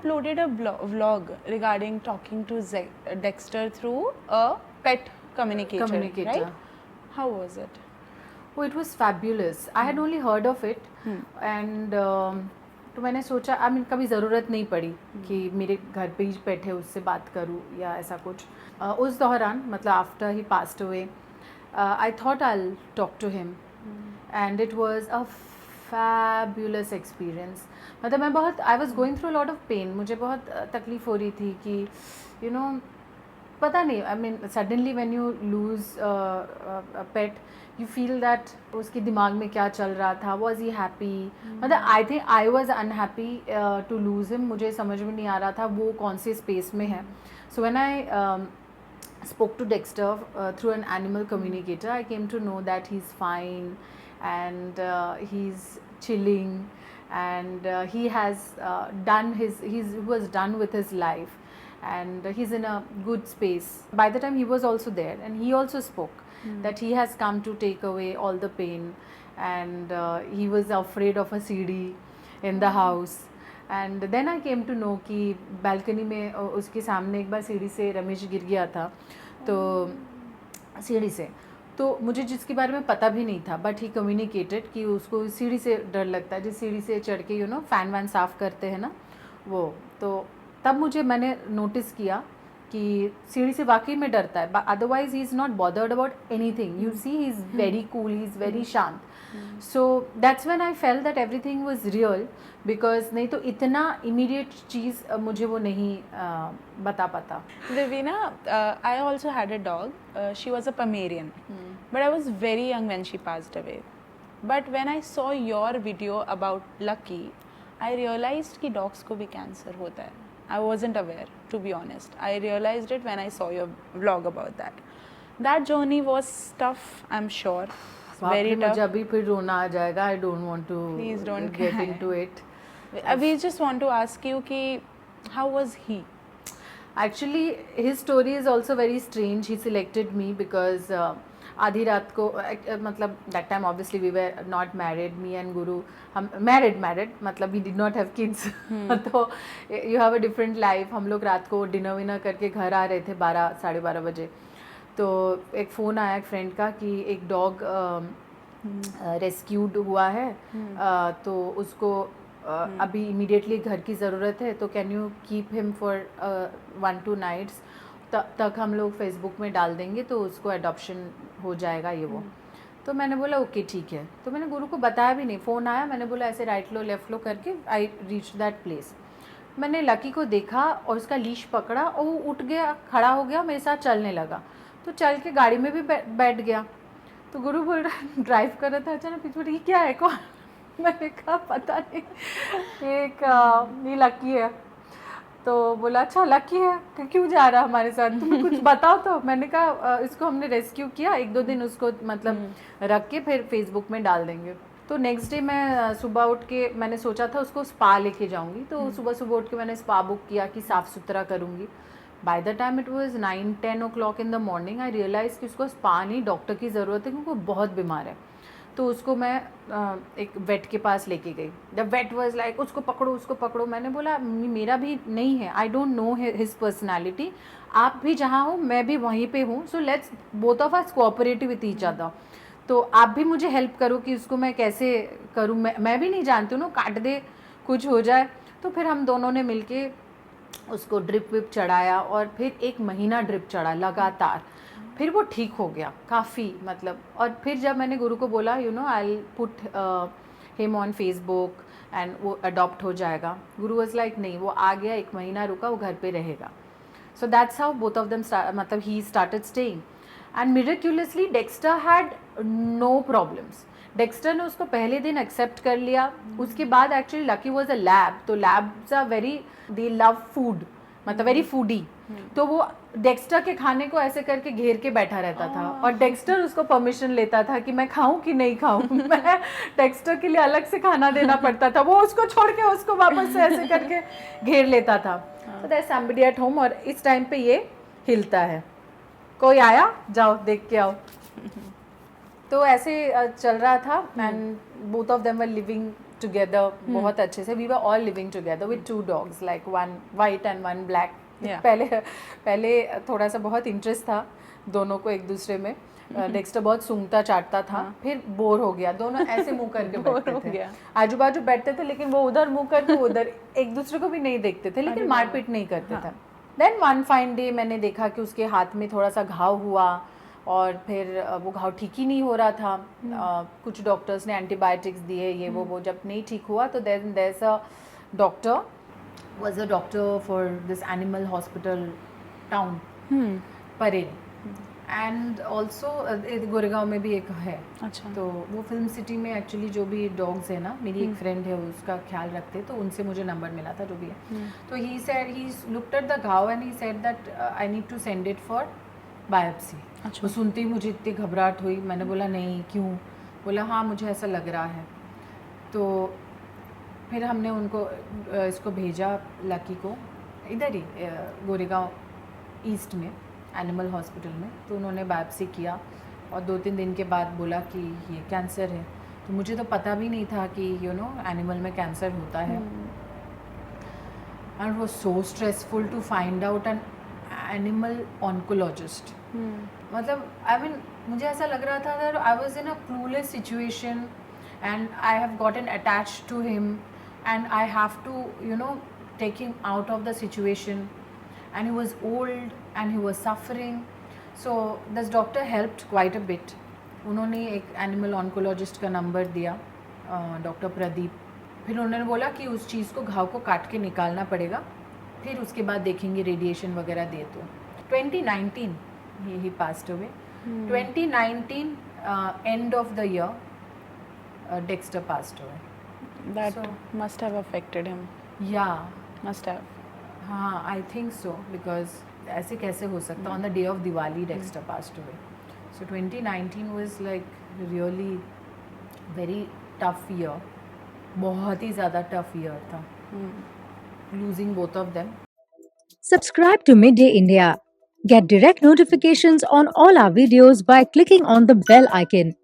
uploaded a vlog regarding talking to Dexter through a pet communicator, right? How was it? Oh, it was fabulous. I had only heard of it, and तो मैंने सोचा I mean कभी ज़रूरत नहीं पड़ी कि मेरे घर पे ही बैठे उससे बात करूँ या ऐसा कुछ. उस दौरान मतलब after he passed away I thought I talk to him and it was a fabulous experience. मतलब मैं बहुत I was going through lot of pain. मुझे बहुत तकलीफ़ हो रही थी कि यू नो पता नहीं I mean suddenly when you lose pet you feel that उसके दिमाग में क्या चल रहा था. Was he happy? मतलब I think I was unhappy to lose him. मुझे समझ में नहीं आ रहा था वो कौन से स्पेस में है. So when I spoke to Dexter through an animal communicator, I came to know that he's fine and he's chilling and he has he was done with his life and he's in a good space. By the time he was also there and he also spoke that he has come to take away all the pain and he was afraid of a CD in the house. And then I came to know कि balcony में उसके सामने एक बार सीढ़ी से रमेश गिर गया था. तो सीढ़ी से तो मुझे जिसके बारे में पता भी नहीं था बट ही कम्युनिकेटेड कि उसको सीढ़ी से डर लगता है. जिस सीढ़ी से चढ़ के यू नो फ़ैन वैन साफ़ करते हैं ना वो. तो तब मैंने नोटिस किया कि सीढ़ी से वाकई में डरता है. Otherwise he is not bothered about anything. You see he is very cool, he is very शांत. So that's when I felt that everything was real because नहीं तो इतना इमीडिएट चीज़ मुझे वो नहीं बता पाता. Ravina, I also had a dog. She was a Pomeranian, but I was very young when she passed away. But when I saw your video about Lucky, I realized कि dogs को भी cancer होता है. I wasn't aware, to be honest. I realized it when I saw your vlog about that. That journey was tough, I'm sure. Very tough. मुझे अभी फिर रोना आ जाएगा. I don't want to Please don't get cry. into it. We just want to ask you कि how was he? Actually, his story is also very strange. He selected me because आधी रात को मतलब that time obviously we were not married. Me and Guru हम married मतलब we did not have kids. तो you have a different life. हम लोग रात को डिनर विनर करके घर आ रहे थे 12 साढ़े 12 बजे. तो एक फ़ोन आया एक फ्रेंड का कि एक डॉग रेस्क्यूड हुआ है. तो उसको अभी इमीडिएटली घर की ज़रूरत है तो can you keep him for 1-2 nights तक हम लोग फेसबुक में डाल देंगे तो उसको अडॉप्शन हो जाएगा ये वो. तो मैंने बोला ओके ठीक है. तो मैंने गुरु को बताया भी नहीं. फ़ोन आया मैंने बोला ऐसे राइट लो लेफ़्ट लो करके आई रीच दैट प्लेस. मैंने लकी को देखा और उसका लीश पकड़ा और वो उठ गया, खड़ा हो गया, मेरे साथ चलने लगा. तो चल के गाड़ी में भी बैठ गया. तो गुरु बोल रहा ड्राइव कर रहा था अचानक पीछे ये क्या है कौन. मैंने कहा पता नहीं एक ये लकी है. तो बोला अच्छा लकी है क्यों जा रहा हमारे साथ तुम्हें कुछ बताओ. तो मैंने कहा इसको हमने रेस्क्यू किया 1-2 दिन उसको मतलब रख के फिर फेसबुक में डाल देंगे. तो नेक्स्ट डे मैं सुबह उठ के मैंने सोचा था उसको स्पा लेके जाऊंगी. तो सुबह उठ के मैंने स्पा बुक किया कि साफ़ सुथरा करूँगी. By the time it was 9-10 o'clock in the morning I realise कि उसको स्पा नहीं डॉक्टर की ज़रूरत है क्योंकि वो बहुत बीमार है. तो उसको मैं एक वेट के पास लेके गई. द वेट वाज लाइक उसको पकड़ो. मैंने बोला मेरा भी नहीं है. I don't know his personality. आप भी जहाँ हो मैं भी वहीं पे हूँ. So let's both of us cooperative with each other. तो आप भी मुझे हेल्प करो कि उसको मैं कैसे करूँ. मैं भी नहीं जानती हूँ ना काट दे कुछ हो जाए. तो फिर हम दोनों ने मिलके उसको ड्रिप विप चढ़ाया और फिर 1 महीना ड्रिप चढ़ा लगातार. फिर वो ठीक हो गया काफ़ी मतलब. और फिर जब मैंने गुरु को बोला you know I put him on Facebook and वो अडॉप्ट हो जाएगा. गुरु वाज लाइक नहीं वो आ गया 1 महीना रुका वो घर पे रहेगा. So that's how both of them मतलब he started staying and miraculously Dexter had no problems. Dexter ने उसको पहले दिन एक्सेप्ट कर लिया. उसके बाद actually Lucky was a lab. तो labs are very they love food मतलब वेरी फूडी. तो वो डेक्स्टर के खाने को ऐसे करके घेर के बैठा रहता था और डेक्स्टर उसको परमिशन लेता था कि मैं खाऊं कि नहीं खाऊं. मैं डेक्स्टर के लिए अलग से खाना देना पड़ता था. वो उसको छोड़ के उसको वापस से ऐसे करके घेर लेता था. तो दैट्स समबडी एट होम. और इस टाइम पे ये हिलता है. कोई आया जाओ देख के आओ. तो ऐसे चल रहा था and both of them were living together बहुत अच्छे से. We were all living together with 2 dogs, like one white and one black. Yeah. पहले थोड़ा सा बहुत इंटरेस्ट था दोनों को एक दूसरे में. डेक्स्टर बहुत सूंघता चाटता था. फिर बोर हो गया. दोनों ऐसे मुंह करके बैठते थे. आजू बाजू बैठते थे लेकिन वो उधर मुंह करके उधर एक दूसरे को भी नहीं देखते थे, लेकिन मारपीट नहीं करते थे. देन वन फाइन डे मैंने देखा कि उसके हाथ में थोड़ा सा घाव हुआ और फिर वो घाव ठीक ही नहीं हो रहा था. कुछ डॉक्टर्स ने एंटीबायोटिक्स दिए, ये वो जब नहीं ठीक हुआ तो then there is a doctor, was a doctor for this animal hospital town, Parel. And also Goregaon में भी एक है. अच्छा. तो वो फिल्म सिटी में एक्चुअली जो भी डॉग्स है ना, मेरी एक फ्रेंड है उसका ख्याल रखते, तो उनसे मुझे नंबर मिला था जो भी है. तो he said, he looked at the घाव and he said that I need to send it for biopsy. वो सुनते ही मुझे इतनी घबराहट हुई. मैंने बोला नहीं, क्यों? बोला हाँ मुझे ऐसा लग रहा है. तो फिर हमने उनको इसको भेजा लकी को इधर ही गोरेगांव ईस्ट में एनिमल हॉस्पिटल में. तो उन्होंने बायोप्सी किया और 2-3 दिन के बाद बोला कि ये कैंसर है. तो मुझे तो पता भी नहीं था कि एनिमल में कैंसर होता है. एंड वो so stressful to find out an animal oncologist. मतलब आई मीन मुझे ऐसा लग रहा था that I was in a clueless situation and I have gotten attached to him and I have to take him out of the situation, and he was old and he was suffering. So this doctor helped quite a bit. उन्होंने एक animal oncologist का number दिया, doctor Pradeep. फिर उन्होंने बोला कि उस चीज़ को, घाव को काट के निकालना पड़ेगा, फिर उसके बाद देखेंगे रेडिएशन वगैरह दे. तो 2019 he passed away. 2019 end of the year Dexter passed away. That must have affected him. Yeah. Must have. हाँ, I think so, because ऐसे कैसे हो सकता? On the day of Diwali, Dexter passed away. So 2019 was like really very tough year. बहुत ही ज़्यादा tough year था. Losing both of them. Subscribe to Midday India. Get direct notifications on all our videos by clicking on the bell icon.